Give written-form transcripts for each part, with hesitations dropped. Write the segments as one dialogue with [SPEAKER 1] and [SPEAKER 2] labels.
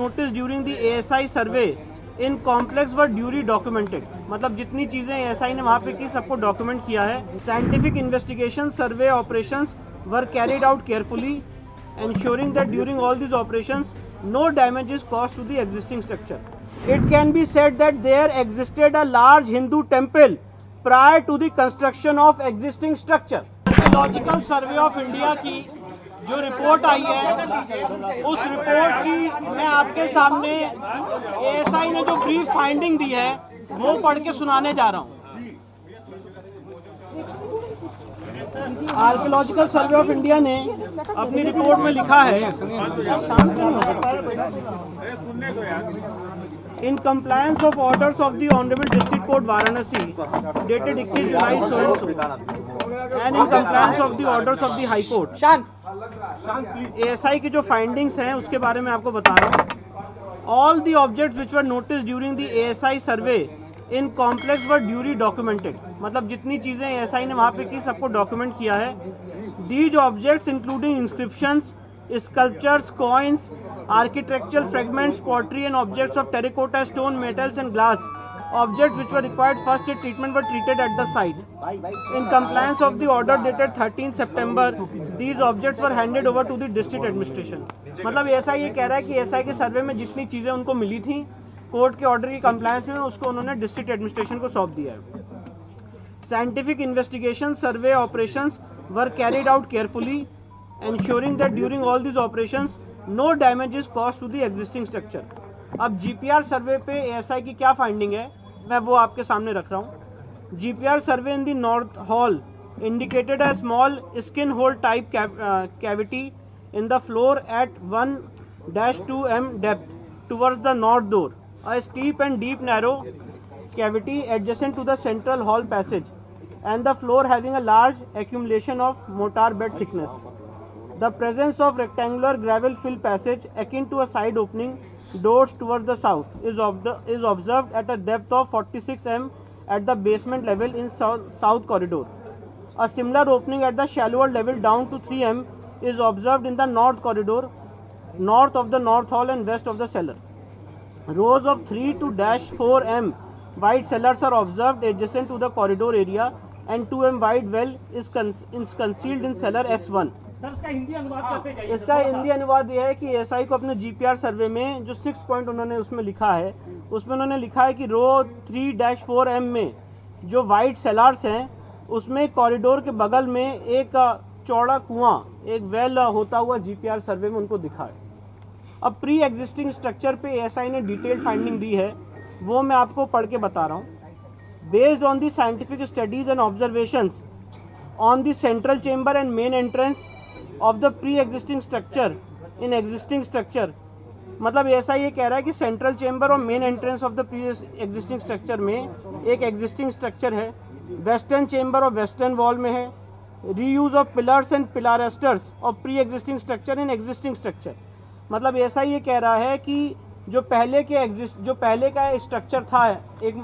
[SPEAKER 1] Notice during the ASI survey in complex were duly documented. मतलब जितनी चीजें ASI ने वहाँ पे की सबको डॉक्यूमेंट किया है. Scientific investigation survey operations were carried out carefully, ensuring that during all these operations no damage is caused to the existing structure. It can be said that there existed a large Hindu temple prior to the construction of existing structure. Archaeological Survey of India की जो report आई है उस report की मैं आपके सामने ASI ने जो ब्रीफ फाइंडिंग दी है वो पढ़ के सुनाने जा रहा हूँ. आर्कियोलॉजिकल सर्वे ऑफ इंडिया ने अपनी रिपोर्ट में लिखा है, in compliance of orders of the honourable district court Varanasi dated 21 July and in compliance of the orders of the high court. ASI की जो फाइंडिंग्स हैं उसके बारे में आपको बता रहा हूँ. All the objects which were noticed during the ASI survey in complex were duly documented. मतलब जितनी चीजें एएसआई ने वहाँ पे की सबको डॉक्यूमेंट किया है. These objects including inscriptions, sculptures, coins, architectural fragments, pottery and objects of terracotta, stone, metals and glass. Objects which were required first aid treatment were treated at the site. In compliance of the order dated 13 September, these objects were handed over to the district administration. मतलब ऐसा ये कह रहा है कि ASI के सर्वे में जितनी चीज़ें उनको मिली थी कोर्ट के ऑर्डर की कंप्लायंस में उसको उन्होंने डिस्ट्रिक्ट एडमिनिस्ट्रेशन को सौंप दिया है. Scientific investigation survey operations were carried out carefully, ensuring that during all these operations no damage is caused to the existing structure. अब जीपीआर सर्वे पे एएसआई की क्या फाइंडिंग है मैं वो आपके सामने रख रहा हूँ. GPR survey in the north hall indicated a small skin hole type cavity in the floor at 1-2 m depth towards the north door. A steep and deep narrow cavity adjacent to the central hall passage and the floor having a large accumulation of mortar bed thickness. The presence of rectangular gravel fill passage akin to a side opening doors towards the south is observed at a depth of 46 m at the basement level in south corridor. A similar opening at the shallower level down to 3 m is observed in the north corridor, north of the north hall and west of the cellar. Rows of 3 to -4 m wide cellars are observed adjacent to the corridor area and 2 m wide well is concealed in cellar S1. इसका हिंदी अनुवाद यह है कि ASI को अपने GPR सर्वे में जो 6 point उन्होंने उसमें लिखा है उसमें उन्होंने लिखा है कि रो 3-4 m में जो वाइड सेलार्स हैं उसमें कॉरिडोर के बगल में एक चौड़ा कुआं एक वेल होता हुआ जीपीआर सर्वे में उनको दिखा है. अब प्री एग्जिस्टिंग स्ट्रक्चर पे एएसआई ने डिटेल्ड फाइंडिंग दी है वो मैं आपको पढ़ के बता रहा हूँ. Based on the scientific studies and observations on the central chamber and main entrance of the pre existing structure in existing structure. मतलब ऐसा ये कह रहा है कि सेंट्रल चेंबर और main entrance of the pre existing structure में एक एग्जिस्टिंग स्ट्रक्चर है. वेस्टर्न चेंबर और वेस्टर्न वॉल में है. Reuse of pillars and pilasters of pre existing structure in existing structure. मतलब ऐसा ये कह रहा है कि जो पहले का स्ट्रक्चर था एक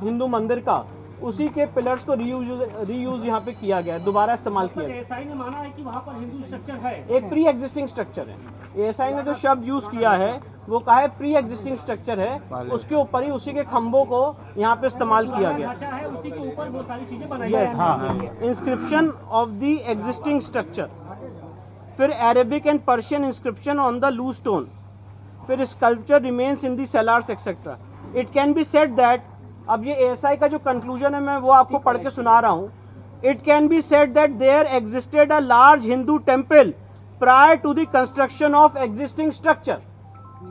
[SPEAKER 1] हिंदू मंदिर का उसी के पिलर्स को रीयूज यहाँ पे किया गया, दोबारा इस्तेमाल किया गया. एएसआई ने माना है कि वहाँ पर हिंदू स्ट्रक्चर है, एक प्री एग्जिस्टिंग स्ट्रक्चर है. एएसआई ने जो शब्द यूज किया है वो कहा है प्री एग्जिस्टिंग स्ट्रक्चर है, उसके ऊपर ही उसी के खंभों को यहाँ पे इस्तेमाल किया गया. उसी के ऊपर बहुत सारी चीजें बनाई गई. Inscription of the existing structure, फिर Arabic and Persian inscription on the loose stone, फिर sculpture remains in the cellars etcetera. It can be said that, अब ये एएसआई का जो कंक्लूजन है मैं वो आपको पढ़ के सुना रहा हूँ. It can be said that there existed a large Hindu temple prior to the construction of existing structure.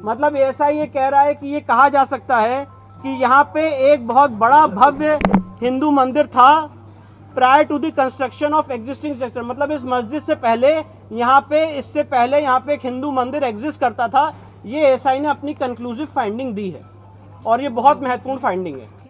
[SPEAKER 1] मतलब एएसआई ये कह रहा है कि ये कहा जा सकता है कि यहाँ पे एक बहुत बड़ा भव्य हिंदू मंदिर था prior to the construction of existing structure. मतलब इस मस्जिद से पहले इससे पहले यहाँ पे एक हिंदू मंदिर एग्जिस्ट करता था. ये एएसआई ने अपनी कंक्लूसिव फाइंडिंग दी है और ये बहुत महत्वपूर्ण फाइंडिंग है.